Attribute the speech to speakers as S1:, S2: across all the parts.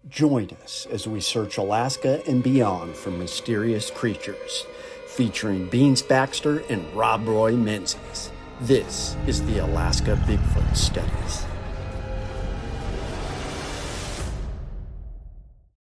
S1: Join us as we search Alaska and beyond for mysterious creatures, featuring Beans Baxter and Rob Roy Menzies. This is the Alaska Bigfoot Studies.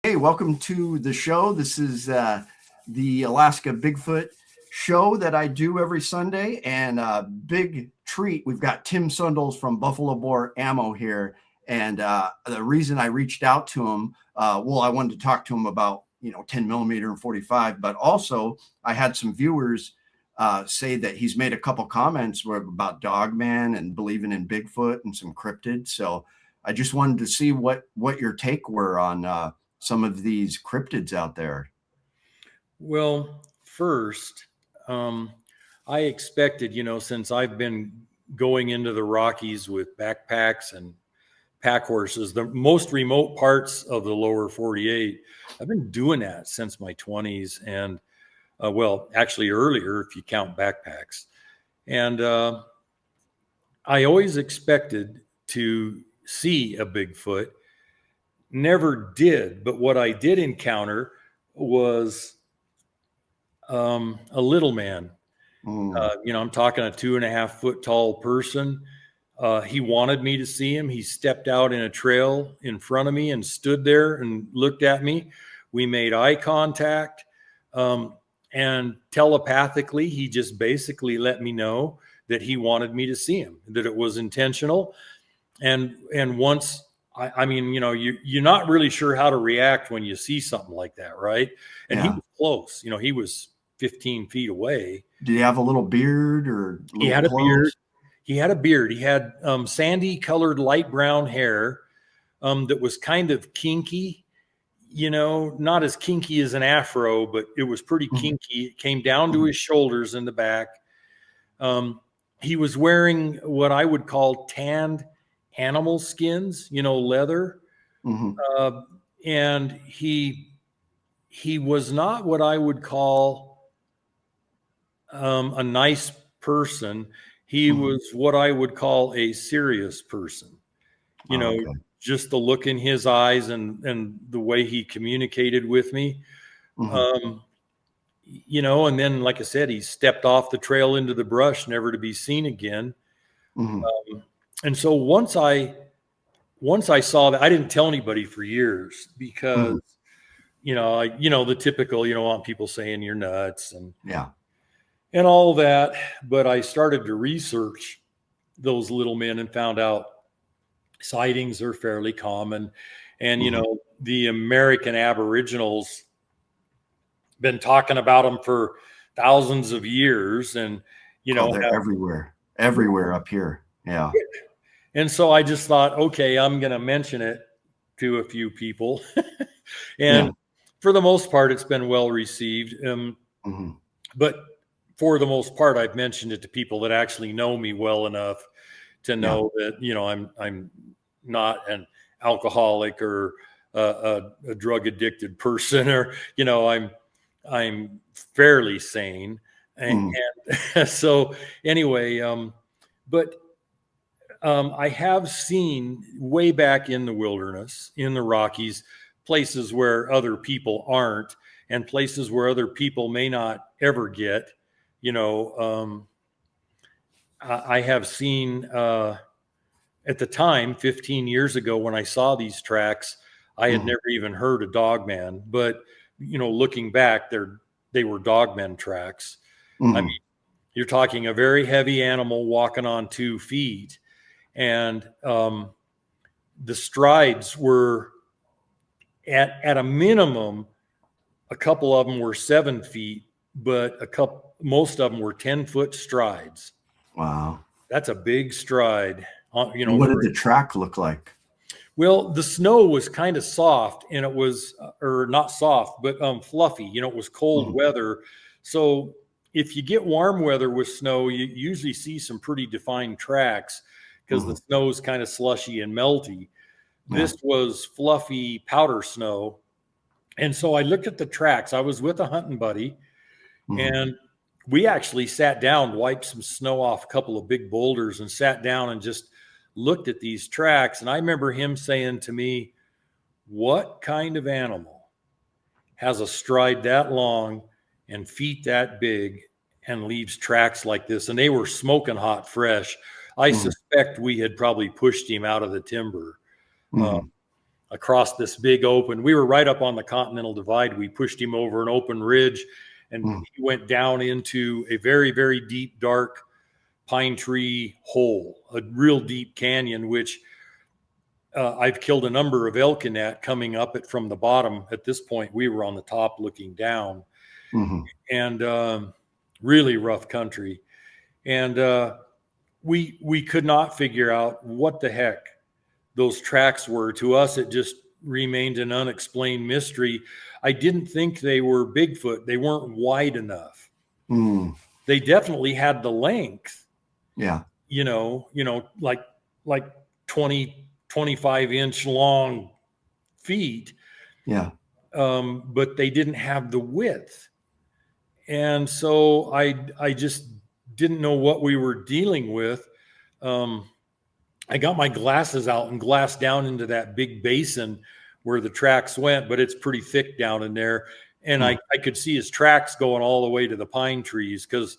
S1: Hey, welcome to the show. This is the Alaska Bigfoot show that I do every Sunday, and a big treat. We've got Tim Sundles from Buffalo Bore Ammo here. And the reason I reached out to him, I wanted to talk to him about, 10 millimeter and 45, but also I had some viewers say that he's made a couple comments about Dogman and believing in Bigfoot and some cryptids. So I just wanted to see what your take were on some of these cryptids out there.
S2: Well, first, I expected, since I've been going into the Rockies with backpacks and pack horses, the most remote parts of the lower 48. I've been doing that since my 20s, and actually earlier if you count backpacks. And I always expected to see a Bigfoot. Never did, but what I did encounter was a little man. I'm talking a 2.5 foot tall person. He wanted me to see him. He stepped out in a trail in front of me and stood there and looked at me. We made eye contact, and telepathically, he just basically let me know that he wanted me to see him, that it was intentional. And once, you're not really sure how to react when you see something like that, right? And
S1: Yeah.
S2: he was close. He was 15 feet away.
S1: Did he have a little beard or
S2: He had a beard. He had a beard. He had sandy colored light brown hair that was kind of kinky, not as kinky as an afro, but it was pretty kinky. It came down to his shoulders in the back. He was wearing what I would call tanned animal skins, leather. And he was not what I would call a nice person. He was what I would call a serious person, just the look in his eyes and the way he communicated with me. And then, like I said, he stepped off the trail into the brush, never to be seen again. And so once I saw that, I didn't tell anybody for years because, the typical, you don't want people saying you're nuts and all that. But I started to research those little men and found out sightings are fairly common. And, the American Aboriginals been talking about them for thousands of years. And,
S1: they're everywhere up here. Yeah.
S2: And so I just thought, okay, I'm going to mention it to a few people. And for the most part, it's been well received. But for the most part, I've mentioned it to people that actually know me well enough to know that, I'm not an alcoholic or a drug addicted person, or, I'm fairly sane. And so anyway, but I have seen way back in the wilderness, in the Rockies, places where other people aren't, and places where other people may not ever get. I have seen at the time, 15 years ago, when I saw these tracks, I had never even heard of Dogman, but looking back, they were Dogman tracks. I mean, you're talking a very heavy animal walking on 2 feet, and the strides were at a minimum, a couple of them were 7 feet, but most of them were 10-foot strides.
S1: Wow.
S2: That's a big stride.
S1: What did the track look like?
S2: Well, the snow was kind of soft, and it was, or not soft, but fluffy. It was cold weather. So if you get warm weather with snow, you usually see some pretty defined tracks because the snow is kind of slushy and melty. This was fluffy powder snow. And so I looked at the tracks. I was with a hunting buddy, and we actually sat down, wiped some snow off a couple of big boulders, and sat down and just looked at these tracks. And I remember him saying to me, what kind of animal has a stride that long and feet that big and leaves tracks like this? And they were smoking hot fresh. I suspect we had probably pushed him out of the timber across this big open. We were right up on the Continental Divide. We pushed him over an open ridge, and he went down into a very, very deep, dark pine tree hole, a real deep canyon, which I've killed a number of elk in that, coming up it from the bottom. At this point, we were on the top looking down, and really rough country. And we could not figure out what the heck those tracks were. To us, it just remained an unexplained mystery. I didn't think they were Bigfoot. They weren't wide enough. They definitely had the length.
S1: Yeah.
S2: Like 20, 25-inch long feet.
S1: Yeah.
S2: But they didn't have the width. And so I just didn't know what we were dealing with. I got my glasses out and glassed down into that big basin where the tracks went, but it's pretty thick down in there. And I could see his tracks going all the way to the pine trees, because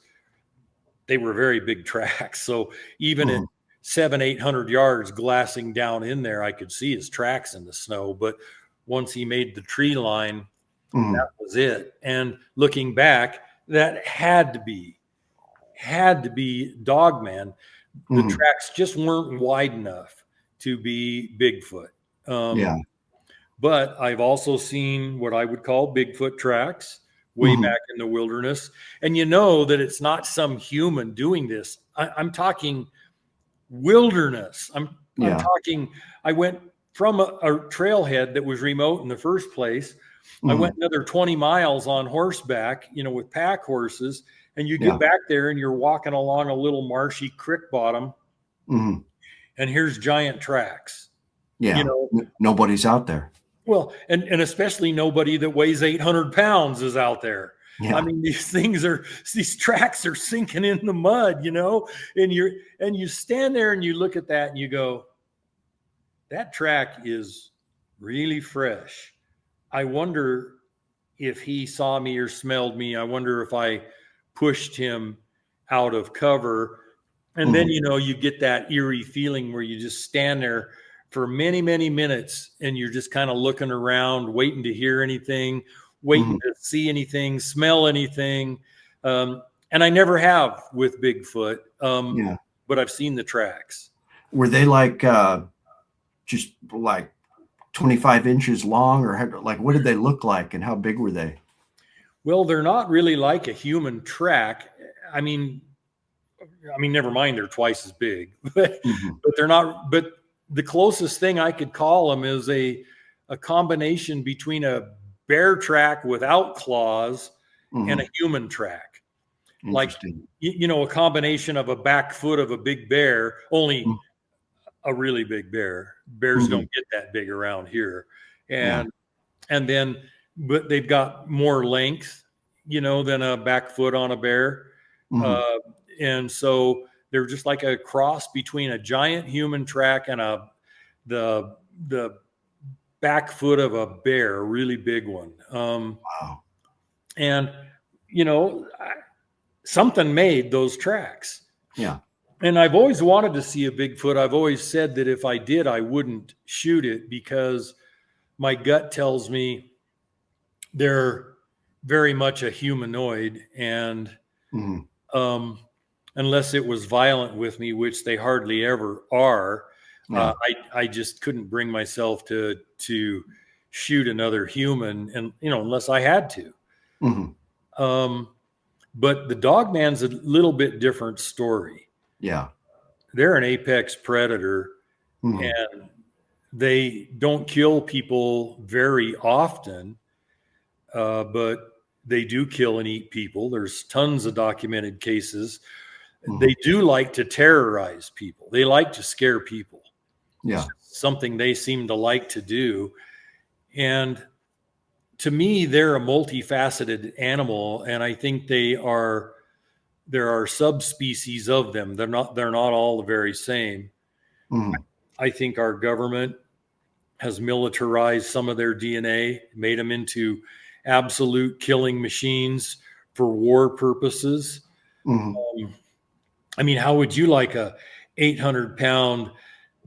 S2: they were very big tracks. So even at 700-800 yards glassing down in there, I could see his tracks in the snow. But once he made the tree line, that was it. And looking back, that had to be Dogman. The tracks just weren't wide enough to be Bigfoot. But I've also seen what I would call Bigfoot tracks way back in the wilderness. And you know that it's not some human doing this. I'm talking wilderness. I'm talking, I went from a trailhead that was remote in the first place. I went another 20 miles on horseback, with pack horses, and you get back there and you're walking along a little marshy creek bottom, and here's giant tracks.
S1: Nobody's out there.
S2: Well, and especially nobody that weighs 800 pounds is out there. I mean, these tracks are sinking in the mud, and you stand there and you look at that and you go, that track is really fresh. I wonder if he saw me or smelled me. I wonder if I pushed him out of cover. And then, you get that eerie feeling where you just stand there for many, many minutes and you're just kind of looking around, waiting to hear anything, waiting to see anything, smell anything. And I never have with Bigfoot, but I've seen the tracks.
S1: Were they just like 25 inches long, or what did they look like and how big were they?
S2: Well, they're not really like a human track. I mean, never mind, they're twice as big, but they're not. But the closest thing I could call them is a combination between a bear track without claws and a human track. Like, a combination of a back foot of a big bear, only a really big bear. Bears don't get that big around here. And then, but they've got more length, than a back foot on a bear. And so they're just like a cross between a giant human track and the back foot of a bear, a really big one.
S1: Wow.
S2: And, something made those tracks.
S1: Yeah.
S2: And I've always wanted to see a Bigfoot. I've always said that if I did, I wouldn't shoot it, because my gut tells me they're very much a humanoid. And unless it was violent with me, which they hardly ever are, I just couldn't bring myself to shoot another human, and unless I had to. But the Dogman's a little bit different story.
S1: Yeah.
S2: They're an apex predator, and they don't kill people very often, but they do kill and eat people. There's tons of documented cases. They do like to terrorize people. They like to scare people.
S1: Yeah.
S2: It's something they seem to like to do. And to me, they're a multifaceted animal, and I think there are subspecies of them. They're not all the very same. I think our government has militarized some of their DNA, made them into absolute killing machines for war purposes.
S1: Mm-hmm.
S2: I mean, how would you like a 800-pound,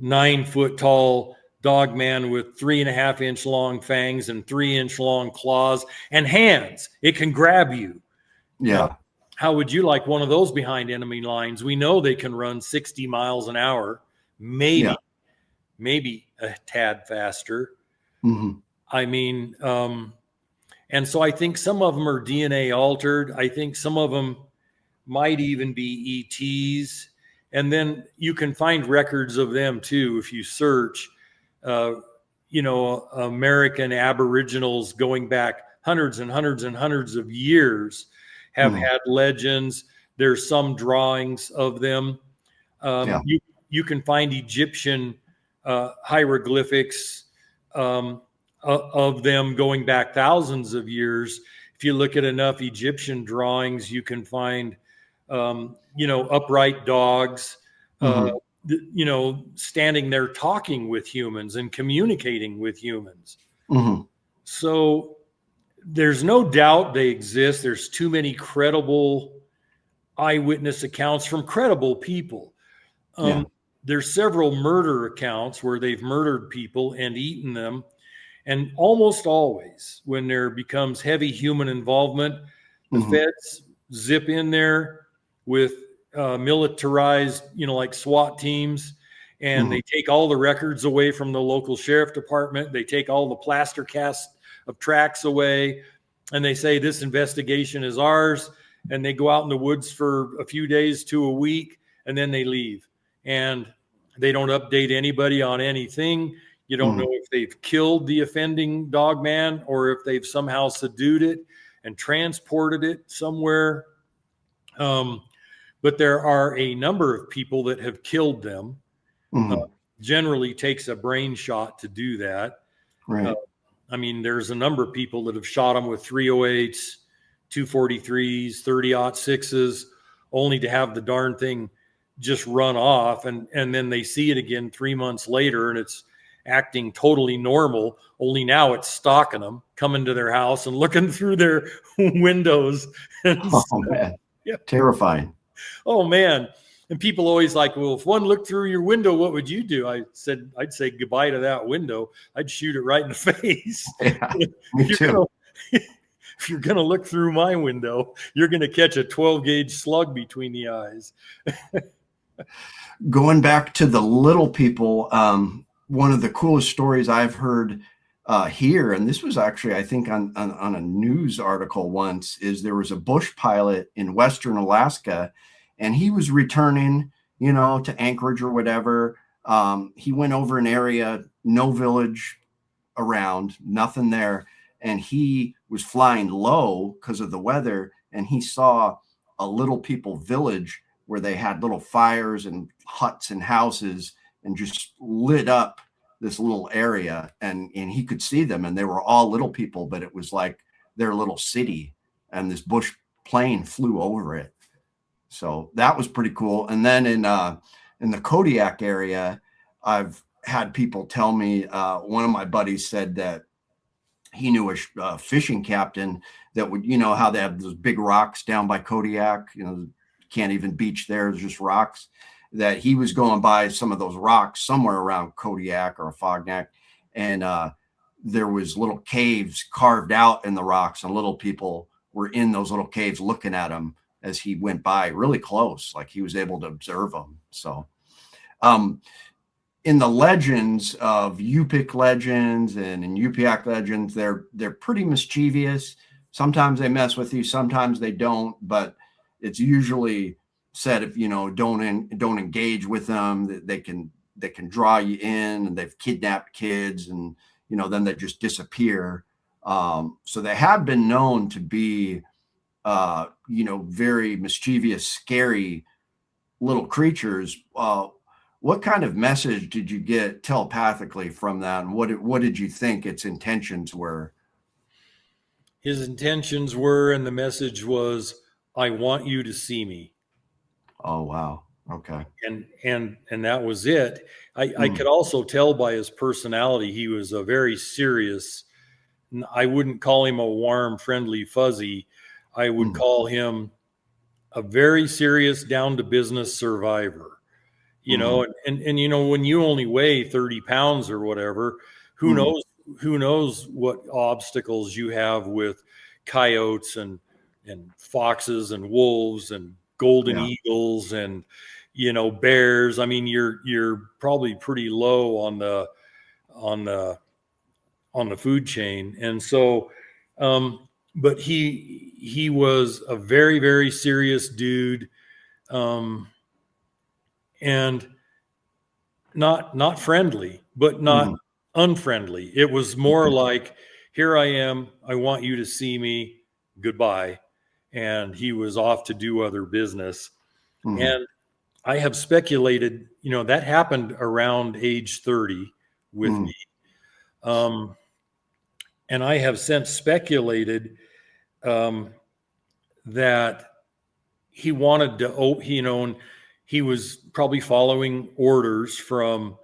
S2: 9-foot tall Dogman with 3.5-inch long fangs and 3-inch long claws and hands? It can grab you.
S1: Yeah.
S2: How would you like one of those behind enemy lines? We know they can run 60 miles an hour, maybe a tad faster.
S1: Mm-hmm.
S2: I mean, and so I think some of them are DNA altered. I think some of them might even be ETs. And then you can find records of them too if you search, American Aboriginals going back hundreds and hundreds and hundreds of years have had legends. There's some drawings of them. You can find Egyptian hieroglyphics of them going back thousands of years. If you look at enough Egyptian drawings, you can find, upright dogs, standing there talking with humans and communicating with humans.
S1: Mm-hmm.
S2: So there's no doubt they exist. There's too many credible eyewitness accounts from credible people. There's several murder accounts where they've murdered people and eaten them. And almost always when there becomes heavy human involvement, the feds zip in there with militarized, like SWAT teams, and they take all the records away from the local sheriff department. They take all the plaster casts of tracks away, and they say this investigation is ours. And they go out in the woods for a few days to a week, and then they leave. And they don't update anybody on anything. You don't know if they've killed the offending Dogman or if they've somehow subdued it and transported it somewhere. But there are a number of people that have killed them. Generally takes a brain shot to do that.
S1: Right.
S2: There's a number of people that have shot them with 308s, 243s, 30-06s, only to have the darn thing just run off. And then they see it again 3 months later, and it's acting totally normal, only now it's stalking them, coming to their house and looking through their windows.
S1: Man. Yeah. Terrifying.
S2: Oh, man. And people always like, well, if one looked through your window, what would you do? I said, I'd say goodbye to that window. I'd shoot it right in the face.
S1: Yeah, me too.
S2: If you're going to look through my window, you're going to catch a 12-gauge slug between the eyes.
S1: Going back to the little people, one of the coolest stories I've heard here, and this was actually, I think, on a news article once, is there was a bush pilot in Western Alaska, and he was returning, to Anchorage or whatever. He went over an area, no village around, nothing there. And he was flying low because of the weather. And he saw a little people village where they had little fires and huts and houses and just lit up this little area. And he could see them, and they were all little people, but it was like their little city. And this bush plane flew over it. So that was pretty cool. And then in the Kodiak area, I've had people tell me, one of my buddies said that he knew a fishing captain that would, how they have those big rocks down by Kodiak, can't even beach there. There's just rocks, that he was going by some of those rocks somewhere around Kodiak or Fognak. And there was little caves carved out in the rocks, and little people were in those little caves looking at him as he went by really close, like he was able to observe them. So, in the legends of Yupik legends and in Yupiaq legends, they're pretty mischievous. Sometimes they mess with you, sometimes they don't, but it's usually said if don't engage with them, they can draw you in, and they've kidnapped kids, and then they just disappear. So they have been known to be very mischievous, scary little creatures. What kind of message did you get telepathically from that? And what did you think its intentions were?
S2: His intentions were, and the message was, I want you to see me.
S1: Oh, wow. Okay.
S2: And that was it. I could also tell by his personality he was a very serious. I wouldn't call him a warm, friendly, fuzzy. I would call him a very serious, down to business survivor. You know, and you know, when you only weigh 30 pounds or whatever, who knows what obstacles you have with coyotes and foxes and wolves and golden
S1: Yeah.
S2: eagles and, you know, bears. I mean, you're probably pretty low on on the the food chain. And so, but he was a very, very serious dude. Um, and not friendly, but not unfriendly. It was more like, here I am, I want you to see me, goodbye. And he was off to do other business. And I have speculated, you know, that happened around age 30 with me. And I have since speculated that he wanted to, you know, and he was probably following orders from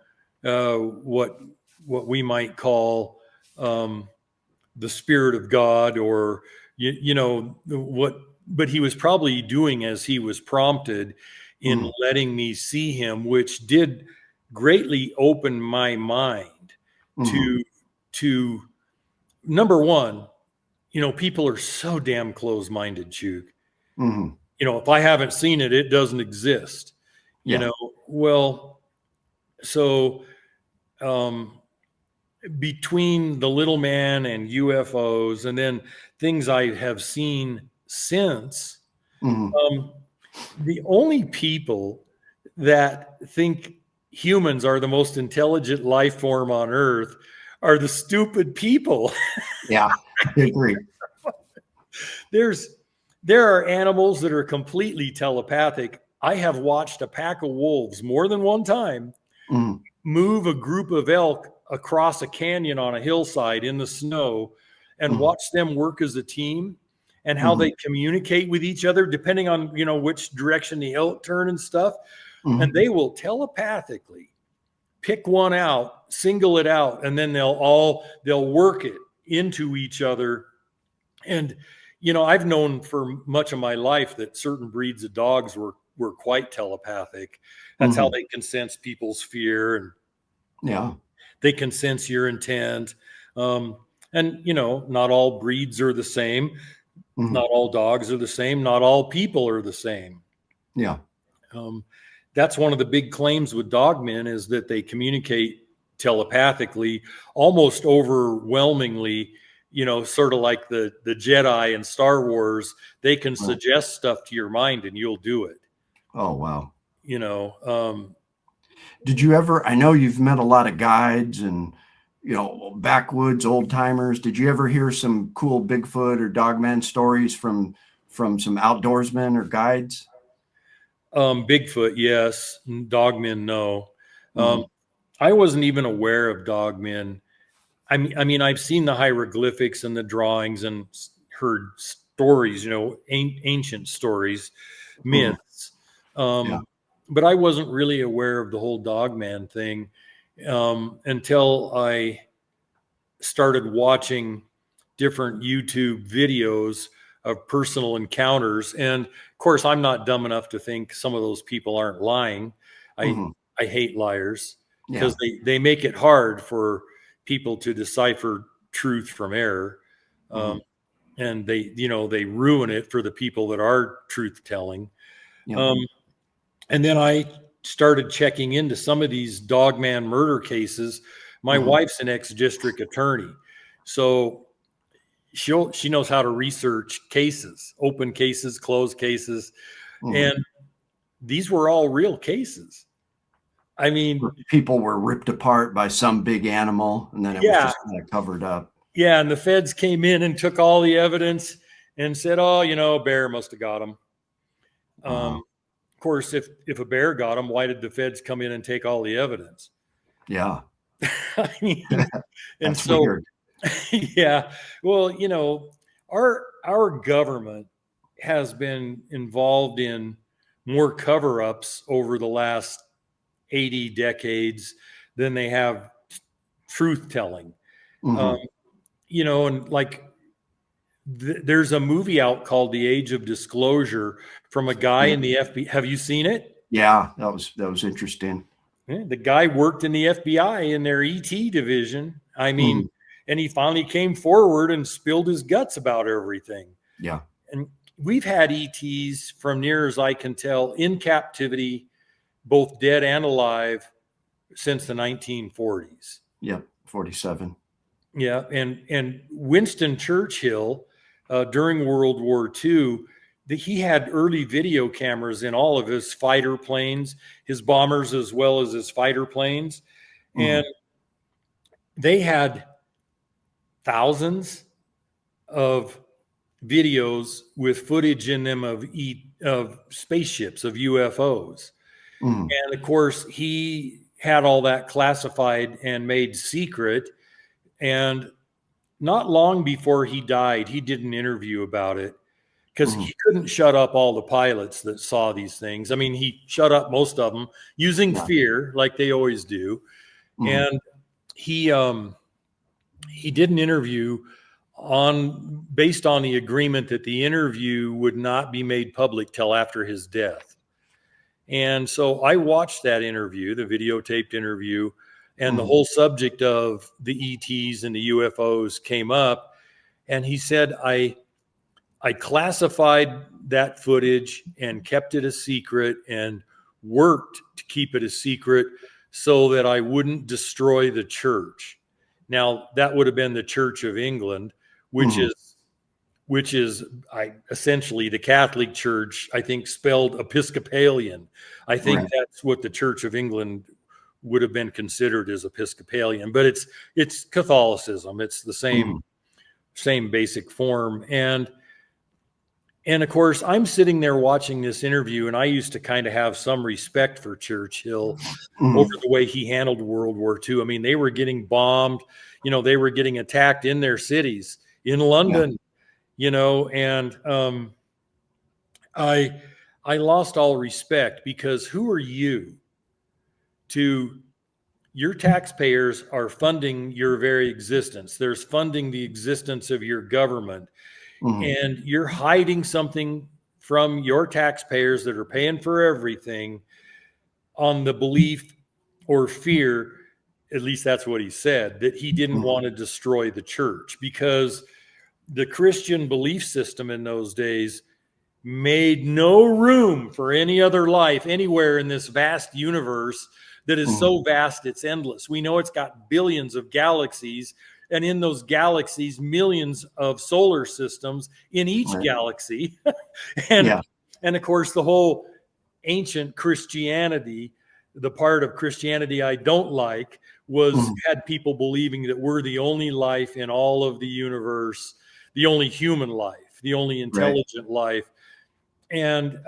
S2: what we might call the spirit of God, or you know what. But he was probably doing as he was prompted in letting me see him, which did greatly open my mind to number one. You know, people are so damn close-minded, Chuke. You know, if I haven't seen it, it doesn't exist. You know, well, so between the little man and UFOs, and then things I have seen since, the only people that think humans are the most intelligent life form on Earth are the stupid people.
S1: Yeah, I agree.
S2: There are animals that are completely telepathic. I have watched a pack of wolves more than one time move a group of elk across a canyon on a hillside in the snow and watch them work as a team, and how they communicate with each other depending on, you know, which direction the elk turn and stuff. And they will telepathically pick one out, single it out, and then they'll work it into each other. And you know, I've known for much of my life that certain breeds of dogs were quite telepathic. That's how they can sense people's fear, and
S1: Yeah.
S2: they can sense your intent. And you know, not all breeds are the same. Not all dogs are the same. Not all people are the same.
S1: Yeah.
S2: That's one of the big claims with dogmen, is that they communicate telepathically, almost overwhelmingly. You know, sort of like the Jedi in Star Wars, they can suggest stuff to your mind and you'll do it.
S1: Oh, wow.
S2: You know,
S1: Did you ever, I know you've met a lot of guides and, you know, backwoods old timers. Did you ever hear some cool Bigfoot or Dogman stories from some outdoorsmen or guides?
S2: Bigfoot, yes. Dogmen, no. I wasn't even aware of dogmen. I mean, I've seen the hieroglyphics and the drawings and heard stories, you know, ancient stories, myths.
S1: Yeah.
S2: But I wasn't really aware of the whole dogman thing until I started watching different YouTube videos of personal encounters. And of course, I'm not dumb enough to think some of those people aren't lying. I hate liars, because they make it hard for people to decipher truth from error. And they, you know, they ruin it for the people that are truth telling. And then I started checking into some of these dogman murder cases. My wife's an ex-district attorney, so she knows how to research cases, open cases, closed cases, and these were all real cases. I mean,
S1: people were ripped apart by some big animal, and then it was just kind of covered up.
S2: Yeah, and the feds came in and took all the evidence and said, "Oh, you know, a bear must have got him." Of course, if a bear got him, why did the feds come in and take all the evidence?
S1: Yeah.
S2: I mean, and
S1: That's
S2: so
S1: weird.
S2: yeah, well, you know, our government has been involved in more cover-ups over the last 80 decades than they have truth telling.
S1: Mhm.
S2: You know, and like there's a movie out called The Age of Disclosure from a guy
S1: Yeah.
S2: in the FBI. Have you seen it?
S1: Yeah, that was interesting.
S2: Yeah, the guy worked in the FBI in their ET division. I mean,
S1: Mhm.
S2: and he finally came forward and spilled his guts about everything.
S1: Yeah.
S2: And we've had ETs, from near as I can tell, in captivity, both dead and alive, since the 1940s.
S1: Yeah. 47.
S2: Yeah, and Winston Churchill, during World War II, he had early video cameras in all of his fighter planes, his bombers, as well as his fighter planes, and
S1: Mhm.
S2: they had thousands of videos with footage in them of spaceships, of UFOs.
S1: Mhm.
S2: And of course, he had all that classified and made secret. And not long before he died, he did an interview about it because
S1: Mhm.
S2: he couldn't shut up all the pilots that saw these things. I mean, he shut up most of them using
S1: Yeah.
S2: fear, like they always do.
S1: Mhm.
S2: And he he did an interview on based on the agreement that the interview would not be made public till after his death. And so I watched that interview, the videotaped interview, and the
S1: Mhm.
S2: whole subject of the ETs and the UFOs came up. And he said, I classified that footage and kept it a secret and worked to keep it a secret so that I wouldn't destroy the church. Now, that would have been the Church of England, which
S1: Mhm.
S2: is essentially the Catholic Church, I think spelled Episcopalian. I think
S1: Right.
S2: that's what the Church of England would have been considered as Episcopalian, but it's Catholicism. It's the
S1: Mhm.
S2: same basic form. And of course, I'm sitting there watching this interview, and I used to kind of have some respect for Churchill over
S1: Mhm.
S2: the way he handled World War II. I mean, they were getting bombed, they were getting attacked in their cities, in
S1: Yeah.
S2: London, and I I lost all respect because who are you to your taxpayers are funding your very existence. There's funding the existence of your government,
S1: Mhm.
S2: and you're hiding something from your taxpayers that are paying for everything on the belief or fear, at least that's what he said, that he didn't
S1: Mhm.
S2: want to destroy the church, because the Christian belief system in those days made no room for any other life anywhere in this vast universe that is
S1: Mhm.
S2: so vast it's endless. We know it's got billions of galaxies, and in those galaxies, millions of solar systems in each
S1: Right.
S2: galaxy. and
S1: Yeah.
S2: and of course, the whole ancient Christianity, the part of Christianity I don't like, was
S1: Mhm.
S2: had people believing that we're the only life in all of the universe, the only human life, the only
S1: Right.
S2: intelligent life. And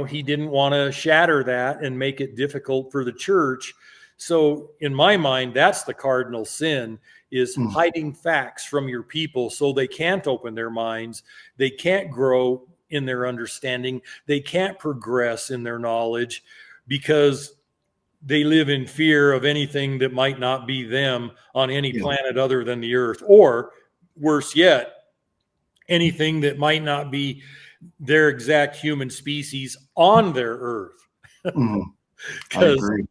S2: he didn't want to shatter that and make it difficult for the church. So in my mind, that's the cardinal sin, is
S1: Mhm.
S2: hiding facts from your people so they can't open their minds, they can't grow in their understanding, they can't progress in their knowledge, because they live in fear of anything that might not be them on any
S1: Yeah.
S2: planet other than the earth, or worse yet, anything that might not be their exact human species on their earth.
S1: Mhm. I
S2: because
S1: agree.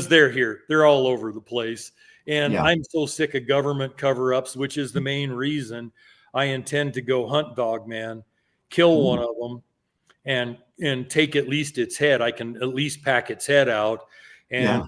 S2: they're here, they're all over the place. And
S1: Yeah.
S2: I'm so sick of government cover-ups, which is the main reason I intend to go hunt Dogman, kill one
S1: Mhm.
S2: of them, and take at least its head. I can at least pack its head out, and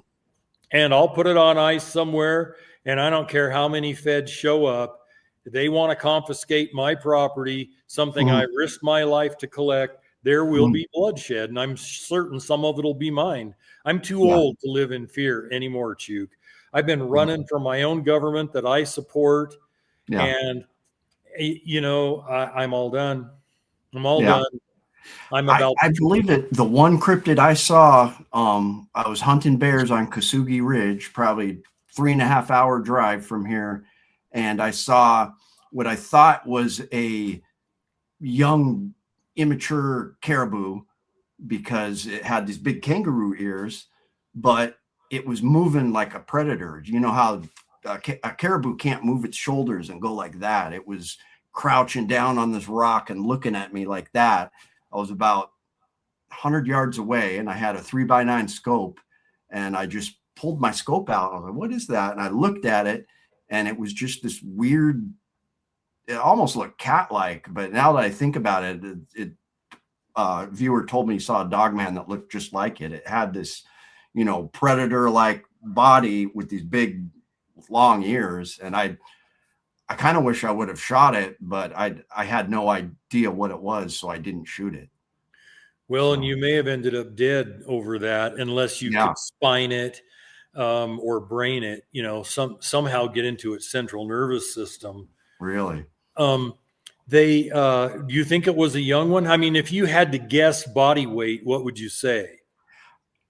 S1: Yeah.
S2: I'll put it on ice somewhere. And I don't care how many feds show up. They want to confiscate my property, something I
S1: Mhm.
S2: risked my life to collect. There will
S1: Mhm.
S2: be bloodshed, and I'm certain some of it will be mine. I'm too
S1: Yeah.
S2: old to live in fear anymore, Chuke. I've been
S1: Mhm.
S2: running for my own government that I support,
S1: Yeah.
S2: and I'm all done. I'm all
S1: Yeah.
S2: done. I'm about
S1: I believe that the one cryptid I saw, I was hunting bears on Kasugi Ridge, probably 3.5 hour drive from here, and I saw what I thought was a young, immature caribou because it had these big kangaroo ears, but it was moving like a predator. You know how a caribou can't move its shoulders and go like that. It was crouching down on this rock and looking at me like that. I was about 100 yards away, and I had a 3x9 scope, and I just pulled my scope out. I was like, what is that? And I looked at it, and it was just this weird, it almost looked cat-like, but now that I think about it, viewer told me he saw a Dogman that looked just like it. It had this, you know, predator-like body with these big, long ears, and I kind of wish I would have shot it, but I had no idea what it was, so I didn't shoot it.
S2: Well, and you may have ended up dead over that unless you could spine it or brain it, you know, somehow get into its central nervous system.
S1: Really?
S2: Do you think it was a young one? I mean, if you had to guess body weight, what would you say?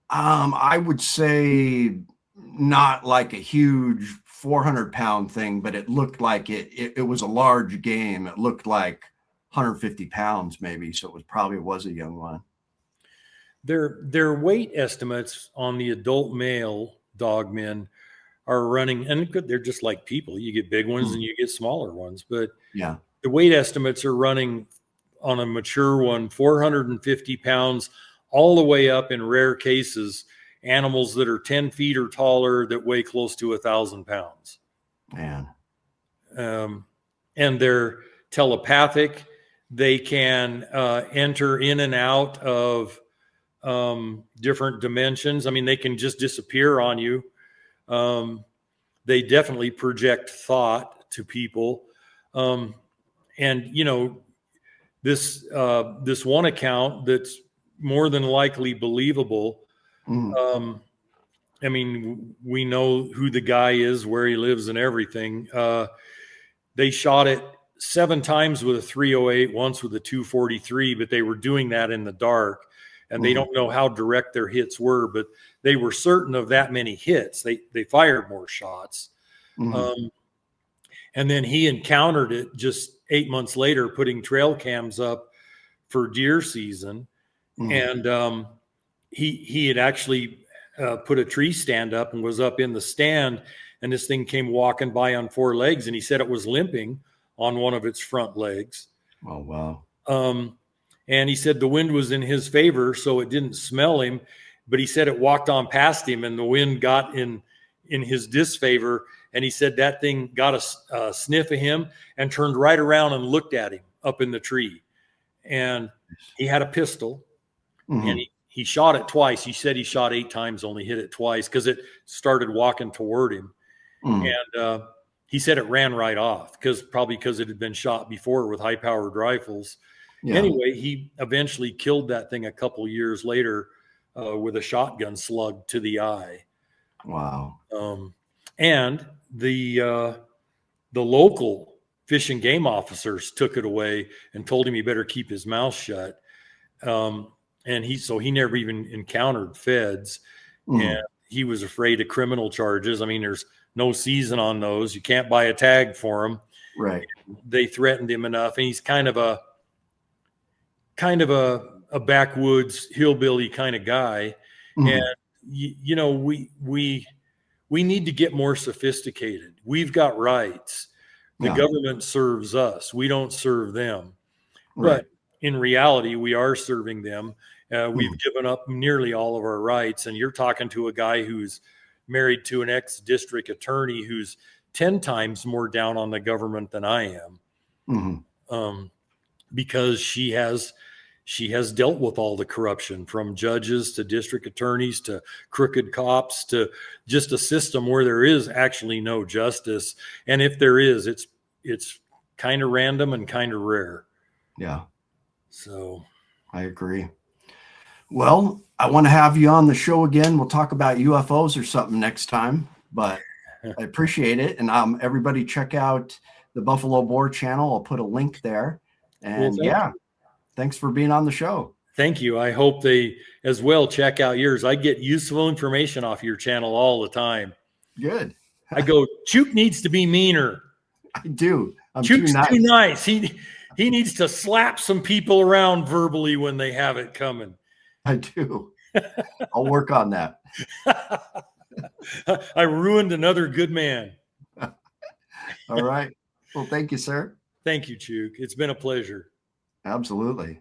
S1: I would say not like a huge 400-pound thing, but it looked like it was a large game. It looked like 150 pounds maybe, so it probably was a young one.
S2: Their weight estimates on the adult male Dogmen are running, and they're just like people. You get big ones and you get smaller ones, but
S1: yeah,
S2: the weight estimates are running on a mature one 450 pounds all the way up, in rare cases, animals that are 10 feet or taller that weigh close to 1,000 pounds.
S1: Man.
S2: And they're telepathic. They can enter in and out of different dimensions. I mean, they can just disappear on you. They definitely project thought to people. And, you know, this one account that's more than likely believable. I mean, we know who the guy is, where he lives and everything. They shot it 7 times with a 308, once with a 243, but they were doing that in the dark, and they don't know how direct their hits were, but they were certain of that many hits. They fired more shots. And then he encountered it just 8 months later, putting trail cams up for deer season. And he had actually put a tree stand up and was up in the stand, and this thing came walking by on 4 legs, and he said it was limping on one of its front legs.
S1: Oh, wow.
S2: And he said the wind was in his favor, so it didn't smell him, but he said it walked on past him and the wind got in his disfavor. And he said that thing got a sniff of him and turned right around and looked at him up in the tree. And he had a pistol, and he shot it twice. He said he shot 8 times, only hit it twice because it started walking toward him. And he said it ran right off, probably because it had been shot before with high-powered rifles. Yeah. Anyway, he eventually killed that thing a couple years later with a shotgun slug to the eye.
S1: Wow.
S2: And the local fish and game officers took it away and told him he better keep his mouth shut. And he never even encountered feds, and he was afraid of criminal charges. I mean, there's no season on those. You can't buy a tag for them.
S1: Right. They
S2: threatened him enough, and he's kind of a backwoods hillbilly kind of guy. And you know, we need to get more sophisticated. We've got rights. The government serves us. We don't serve them. Right. But in reality, we are serving them. We've given up nearly all of our rights. And you're talking to a guy who's married to an ex-district attorney who's 10 times more down on the government than I am. Because she has dealt with all the corruption, from judges to district attorneys to crooked cops to just a system where there is actually no justice. And if there is, it's kind of random and kind of rare.
S1: Yeah.
S2: So
S1: I agree. Well, I want to have you on the show again. We'll talk about UFOs or something next time, but I appreciate it. And everybody check out the Buffalo Boar channel. I'll put a link there. And thanks for being on the show.
S2: Thank you. I hope they as well check out yours. I get useful information off your channel all the time.
S1: Good.
S2: I go, Chuke needs to be meaner.
S1: I do.
S2: Chuke's too nice. He needs to slap some people around verbally when they have it coming.
S1: I do. I'll work on that.
S2: I ruined another good man.
S1: All right. Well, thank you, sir.
S2: Thank you, Chuke. It's been a pleasure.
S1: Absolutely.